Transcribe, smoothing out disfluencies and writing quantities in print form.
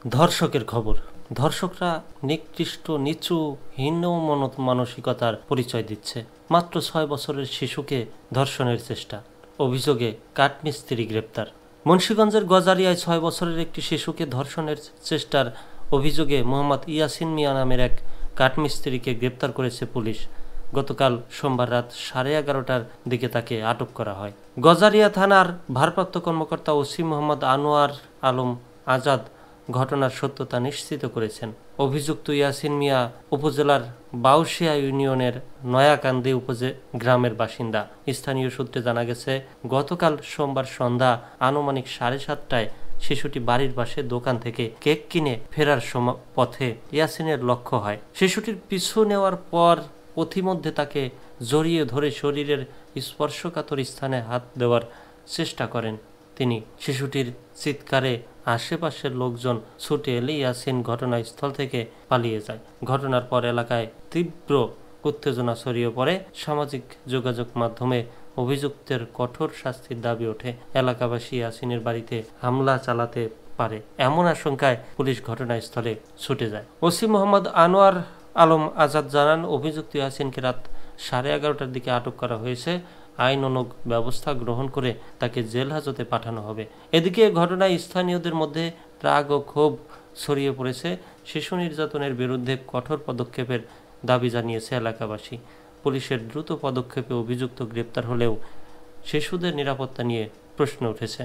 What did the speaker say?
ধর্ষকের খবর। ধর্ষকরা নিকৃষ্ট, নিচু, হীন মানসিকতার পরিচয় দিচ্ছে। মাত্র ৬ বছরের শিশুকে ধর্ষণের চেষ্টা, অভিযোগে কাঠমিস্ত্রি গ্রেপ্তার। মুন্সিগঞ্জের গজারিয়ায় ৬ বছরের একটি শিশুকে ধর্ষণের চেষ্টার অভিযোগে মোহাম্মদ ইয়াসিন মিয়া নামের এক কাঠমিস্ত্রিকে গ্রেপ্তার করেছে পুলিশ। গতকাল সোমবার রাত 11:30টার দিকে তাকে আটক করা হয়। গজারিয়া থানার ভারপ্রাপ্ত কর্মকর্তা ওসি মোহাম্মদ আনোয়ার আলম আজাদ ঘটনার সত্যতা নিশ্চিত করেছেন। অভিযুক্ত ইয়াসিন মিয়া উপজেলার বাউশিয়া ইউনিয়নের নয়াকান্দি গ্রামের বাসিন্দা। স্থানীয় সূত্রে জানা গেছে, গতকাল সোমবার সন্ধ্যা আনুমানিক 7:30টায় শিশুটি বাড়ির পাশে দোকান থেকে কেক কিনে ফেরার পথে ইয়াসিনের লক্ষ্য হয়। শিশুটির পিছু নেওয়ার পর পথিমধ্যে তাকে জড়িয়ে ধরে শরীরের স্পর্শকাতর স্থানে হাত দেওয়ার চেষ্টা করেন তিনি। শিশুটির চিৎকারে আশেপাশের লোকজন ছুটে এলে ইয়াসিন ঘটনাস্থল থেকে পালিয়ে যায়। ঘটনার পর এলাকায় তীব্র উত্তেজনা ছড়িয়ে পড়ে। সামাজিক যোগাযোগ মাধ্যমে অভিযুক্তের কঠোর শাস্তির দাবি ওঠে। এলাকাবাসী ইয়াসিনের বাড়িতে হামলা চালাতে পারে এমন আশঙ্কায় পুলিশ ঘটনাস্থলে ছুটে যায়। ওসি মোহাম্মদ আনোয়ার আলম আজাদ জানান, অভিযুক্ত ইয়াসিনকে রাত 11:30টার দিকে আটক করা হয়েছে। আইনানুগ ব্যবস্থা গ্রহণ করে তাকে জেল হাজতে পাঠানো হবে। এদিকে ঘটনায় স্থানীয়দের মধ্যে রাগ ও ক্ষোভ ছড়িয়ে পড়েছে। শিশু নির্যাতনের বিরুদ্ধে কঠোর পদক্ষেপের দাবি জানিয়েছে এলাকাবাসী। পুলিশের দ্রুত পদক্ষেপে অভিযুক্ত গ্রেপ্তার হলেও শিশুদের নিরাপত্তা নিয়ে প্রশ্ন উঠেছে।